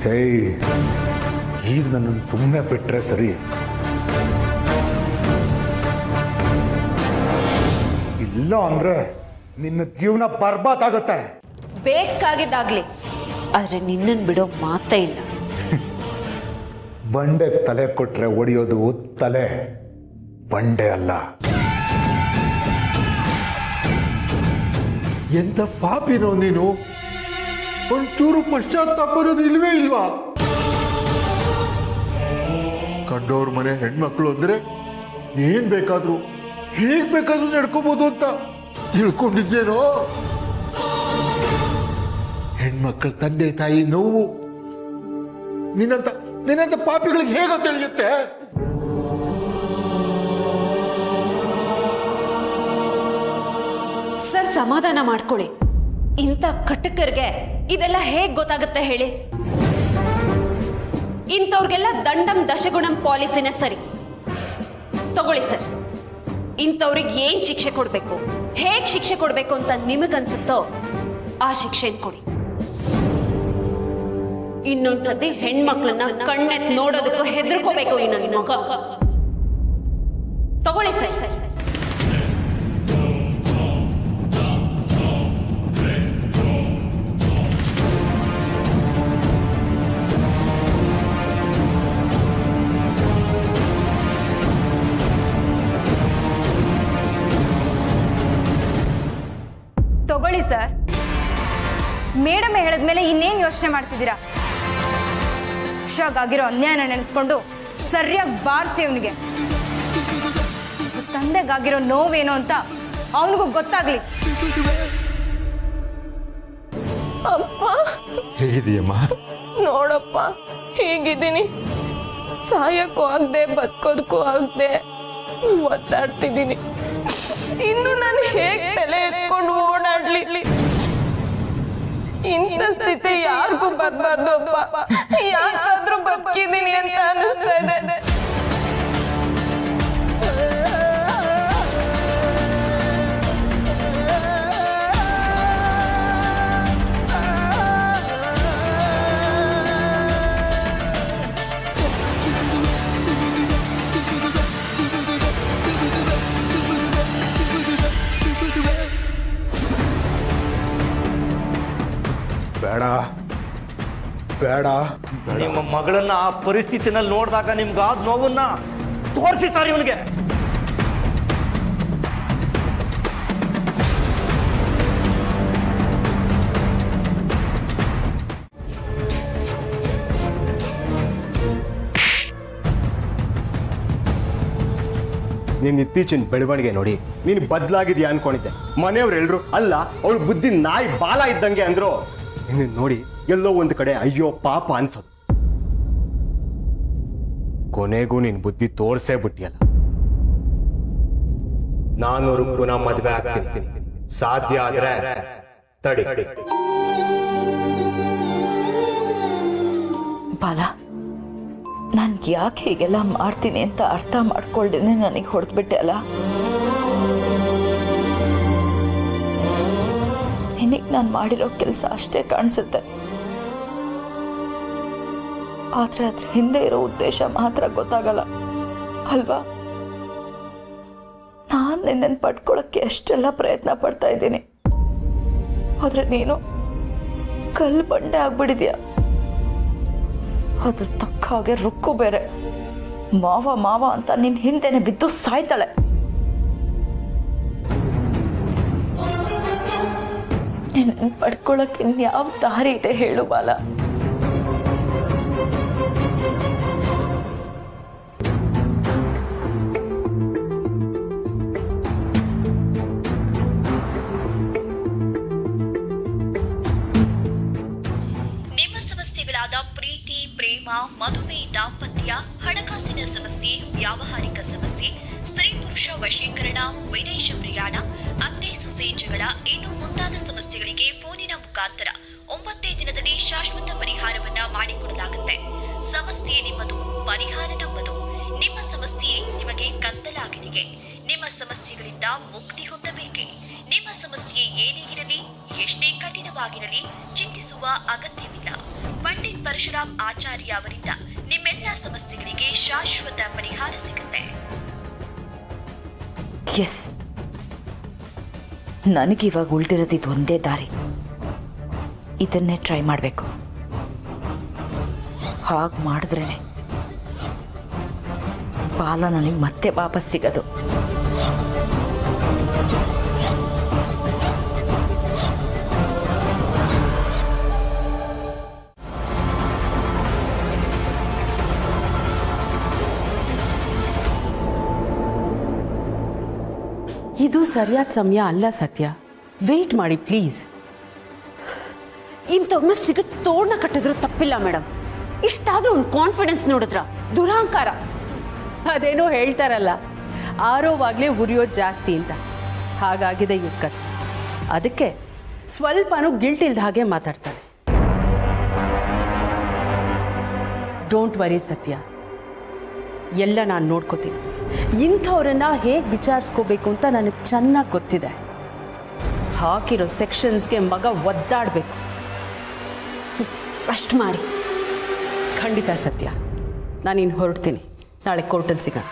ಹೇಯ್, ಈಗ ನನ್ನನ್ನು ಸುಮ್ಮನೆ ಬಿಟ್ರೆ ಸರಿ. ಇಲ್ಲ ಅಂದ್ರೆ ನಿನ್ನ ಜೀವನ ಬರ್ಬಾದ್ ಆಗುತ್ತೆ. ಬೇಕಾಗಿದ್ದಾಗ್ಲಿ, ಆದ್ರೆ ನಿನ್ನನ್ ಬಿಡೋ ಮಾತೇ ಇಲ್ಲ. ಬಂಡೆ ತಲೆ ಕೊಟ್ರೆ ಒಡೆಯೋದು ತಲೆ, ಬಂಡೆ ಅಲ್ಲ. ಎಂತ ಪಾಪಿನೋ ನೀನು. ಒಂಚೂರು ಪಶ್ಚಾತ್ತಾಪ ಬರೋದು ಇಲ್ವೇ ಇಲ್ವಾ? ಕಂಡವ್ರ ಮನೆ ಹೆಣ್ಮಕ್ಳು ಅಂದ್ರೆ ಏನ್ ಬೇಕಾದ್ರು ಹೇಗ್ ಬೇಕಾದ್ರೂ ನಡ್ಕೋಬಹುದು ಅಂತ ತಿಳ್ಕೊಂಡಿದ್ದೇನೋ. ಹೆಣ್ಮಕ್ಳ ತಂದೆ ತಾಯಿ ನೋವು ನಿನ್ನಂತ ಪಾಪಿಗಳಿಗೆ ಹೇಗ ತಿಳಿಯುತ್ತೆ? ಸರ್, ಸಮಾಧಾನ ಮಾಡ್ಕೊಳ್ಳಿ. ಇಂಥ ಕಟಕರಿಗೆ ಇದೆಲ್ಲ ಹೇಗ್ ಗೊತ್ತಾಗುತ್ತೆ ಹೇಳಿ? ಇಂಥವ್ರಿಗೆಲ್ಲ ದಂಡಂ ದಶಗುಣಂ ಪಾಲಿಸಿನೇ ಸರಿ. ತಗೊಳ್ಳಿ ಸರ್, ಇಂಥವ್ರಿಗೆ ಏನ್ ಶಿಕ್ಷೆ ಕೊಡ್ಬೇಕು, ಹೇಗ್ ಶಿಕ್ಷೆ ಕೊಡ್ಬೇಕು ಅಂತ ನಿಮಗನ್ಸುತ್ತೋ ಆ ಶಿಕ್ಷೆನ್ ಕೊಡಿ. ಇನ್ನೊಂದ್ಸತಿ ಹೆಣ್ಮಕ್ಳನ್ನ ಕಣ್ಣೆತ್ ನೋಡೋದಕ್ಕೂ ಹೆದರ್ಕೋಬೇಕು ಈ ನನ್ನ ಮಗ. ತಗೊಳ್ಳಿ ಸರ್. ತಗೊಳ್ಳಿ ಸರ್. ಮೇಡಮ್ ಹೇಳಿದ್ಮೇಲೆ ಇನ್ನೇನು ಯೋಚನೆ ಮಾಡ್ತಿದ್ದೀರಾ? ಆಗಿರೋ ಅನ್ಯಾಯನ ನೆನೆಸ್ಕೊಂಡು ಸರಿಯಾಗಿ ಬಾರಿಸಿ ಅವನಿಗೆ. ತಂದೆಗಾಗಿರೋ ನೋವೇನು ಅಂತ ಅವನಿಗೂ ಗೊತ್ತಾಗ್ಲಿ. ಅಪ್ಪ, ಹೇಗಿದೆಯಮ್ಮ? ನೋಡಪ್ಪ, ಹೀಗಿದ್ದೀನಿ. ಸಾಯಕ್ಕೂ ಆಗದೆ ಬದುಕೋದಕ್ಕೂ ಆಗದೆ ಒದ್ದಾಡ್ತಿದ್ದೀನಿ. ಇನ್ನು ನಾನು ಹೇಗೆ ತಲೆ ಎತ್ಕೊಂಡು ಓಡಾಡ್ಲಿ? ಇಂಥ ಸ್ಥಿತಿ ಯಾರಿಗೂ ಬರ್ಬಾರ್ದು ಅಪ್ಪ. ಯಾಕಾದ್ರೂ ಬದುಕಿದ್ದೀನಿ ಅಂತ ಅನಿಸ್ತಾ ಇದೆ. ಬೇಡ. ನಿಮ್ಮ ಮಗಳನ್ನ ಆ ಪರಿಸ್ಥಿತಿನಲ್ಲಿ ನೋಡಿದಾಗ ನಿಮ್ಗಾದ ನೋವನ್ನ ತೋರಿಸಿ ಸರ್ ಇವನಿಗೆ. ನೀನ್ ಇತ್ತೀಚಿನ ಬೆಳವಣಿಗೆ ನೋಡಿ ನೀನು ಬದಲಾಗಿದ್ಯಾ ಅನ್ಕೊಂಡಿದ್ದೆ. ಮನೆಯವ್ರೆಲ್ರು ಅಲ್ಲ, ಅವಳು ಬುದ್ಧಿ ನಾಯಿ ಬಾಲ ಇದ್ದಂಗೆ ಅಂದ್ರು. ನೀನ್ ನೋಡಿ ಎಲ್ಲೋ ಒಂದು ಕಡೆ ಅಯ್ಯೋ ಪಾಪ ಅನ್ಸೋದು. ಕೊನೆಗೂ ನಿನ್ ಬುದ್ಧಿ ತೋರ್ಸೇ ಬಿಟ್ಟಿಯಲ್ಲ. ನಾನು ಪುನಃ ಮದ್ವೆ ಆಗ್ತೀನಿ. ಸಾಧ್ಯ ಆದ್ರೆ ತಡಿ. ಬಾಲ, ನಾನ್ ಯಾಕೆ ಹೀಗೆಲ್ಲ ಮಾಡ್ತೀನಿ ಅಂತ ಅರ್ಥ ಮಾಡ್ಕೊಳ್ದೇನೆ ನನಗೆ ಹೊಡೆದ್ಬಿಟ್ಟೆ ಅಲ್ಲ. ನಿನಗೆ ನಾನು ಮಾಡಿರೋ ಕೆಲಸ ಅಷ್ಟೇ ಕಾಣಿಸುತ್ತೆ, ಆದ್ರೆ ಅದ್ರ ಹಿಂದೆ ಇರೋ ಉದ್ದೇಶ ಮಾತ್ರ ಗೊತ್ತಾಗಲ್ಲ ಅಲ್ವಾ? ನಾನ್ ನಿನ್ನನ್ನು ಪಡ್ಕೊಳಕ್ಕೆ ಎಷ್ಟೆಲ್ಲ ಪ್ರಯತ್ನ ಪಡ್ತಾ ಇದ್ದೀನಿ, ಆದ್ರೆ ನೀನು ಕಲ್ಲು ಬಂಡೆ ಆಗ್ಬಿಡಿದ್ಯಾ. ಅದ್ರ ತಕ್ಕ ಹಾಗೆ ರುಕ್ಕು ಬೇರೆ ಮಾವ ಮಾವ ಅಂತ ನಿನ್ ಹಿಂದೆನೆ ಬಿದ್ದು ಸಾಯ್ತಾಳೆ. ನಿನ್ನ ಪಡ್ಕೊಳಕ್ಕೆ ಇನ್ಯಾವ ದಾರಿ ಇದೆ ಹೇಳು ಬಾಲ? ನಿಮ್ಮ ಸಮಸ್ಯೆಗಳಾದ ಪ್ರೀತಿ, ಪ್ರೇಮ, ಮದುವೆ, ದಾಂಪತ್ಯ, ಹಣಕಾಸಿನ ಸಮಸ್ಯೆ, ವ್ಯಾವಹಾರಿಕ ಸಮಸ್ಯೆ, ಸ್ತ್ರೀ ಪುರುಷ ವಶೀಕರಣ, ವಿದೇಶ ಪ್ರಯಾಣ, ಅತ್ತೆ ಸೊಸೆ ಜಗಳ, ಇನ್ನು ಮುಂತಾದ ಸಮಸ್ಯೆಗಳಿಗೆ ಫೋನಿನ ಮುಖಾಂತರ 9 ದಿನದಲ್ಲಿ ಶಾಶ್ವತ ಪರಿಹಾರವನ್ನ ಮಾಡಿಕೊಡಲಾಗುತ್ತೆ. ಸಮಸ್ಯೆ ನಿಮ್ಮದು, ಪರಿಹಾರ ನಮ್ಮದು. ನಿಮ್ಮ ಸಮಸ್ಯೆ ನಿಮಗೆ ಕತ್ತಲಾಗಿದೆಯೇ? ನಿಮ್ಮ ಸಮಸ್ಯೆಗಳಿಂದ ಮುಕ್ತಿ ಹೊಂದಬೇಕೆ? ನಿಮ್ಮ ಸಮಸ್ಯೆ ಏನೇ ಇರಲಿ, ಎಷ್ಟೇ ಕಠಿಣವಾಗಿರಲಿ, ಚಿಂತಿಸುವ ಅಗತ್ಯವಿಲ್ಲ. ಪಂಡಿತ್ ಪರಶುರಾಮ್ ಆಚಾರ್ಯ ಅವರಿಂದ ನಿಮ್ಮೆಲ್ಲ ಸಮಸ್ಯೆಗಳಿಗೆ ಶಾಶ್ವತ ಪರಿಹಾರ ಸಿಗುತ್ತೆ. ಎಸ್, ನನಗಿವಾಗ ಉಳ್ದಿರೋದು ಇದು ಒಂದೇ ದಾರಿ. ಇದನ್ನೇ ಟ್ರೈ ಮಾಡಬೇಕು. ಹಾಗೆ ಮಾಡಿದ್ರೇ ಬಾಲ ನನಗೆ ಮತ್ತೆ ವಾಪಸ್ ಸಿಗೋದು. ಇದು ಸರಿಯಾದ ಸಮಯ ಅಲ್ಲ ಸತ್ಯ. ವೇಟ್ ಮಾಡಿ ಪ್ಲೀಸ್. ಇಂಥವ್ರನ್ನ ಸಿಗಟ್ ತೋಡ್ನ ಕಟ್ಟಿದ್ರು ತಪ್ಪಿಲ್ಲ ಮೇಡಮ್. ಇಷ್ಟಾದ್ರೂ ಒಂದು ಕಾನ್ಫಿಡೆನ್ಸ್ ನೋಡಿದ್ರ ದುರಹಂಕಾರ. ಅದೇನೋ ಹೇಳ್ತಾರಲ್ಲ, ಆರೋವಾಗ್ಲೇ ಉರಿಯೋದು ಜಾಸ್ತಿ ಅಂತ. ಹಾಗಾಗಿದೆ ಇವ್ರ ಕಥೆ. ಅದಕ್ಕೆ ಸ್ವಲ್ಪನೂ ಗಿಲ್ಟ್ ಇಲ್ದ ಹಾಗೆ ಮಾತಾಡ್ತಾಳೆ. ಡೋಂಟ್ ವರಿ ಸತ್ಯ, ಎಲ್ಲ ನಾನು ನೋಡ್ಕೋತೀನಿ. ಇಂಥವ್ರನ್ನ ಹೇಗೆ ವಿಚಾರಿಸ್ಕೋಬೇಕು ಅಂತ ನನಗೆ ಚೆನ್ನಾಗಿ ಗೊತ್ತಿದೆ. ಹಾಕಿರೋ ಸೆಕ್ಷನ್ಸ್ಗೆ ಮಗ ಒದ್ದಾಡಬೇಕು. ಅಷ್ಟು ಮಾಡಿ. ಖಂಡಿತ ಸತ್ಯ, ನಾನಿನ್ನು ಹೊರಡ್ತೀನಿ. ನಾಳೆ ಕೋರ್ಟಲ್ಲಿ ಸಿಗೋಣ.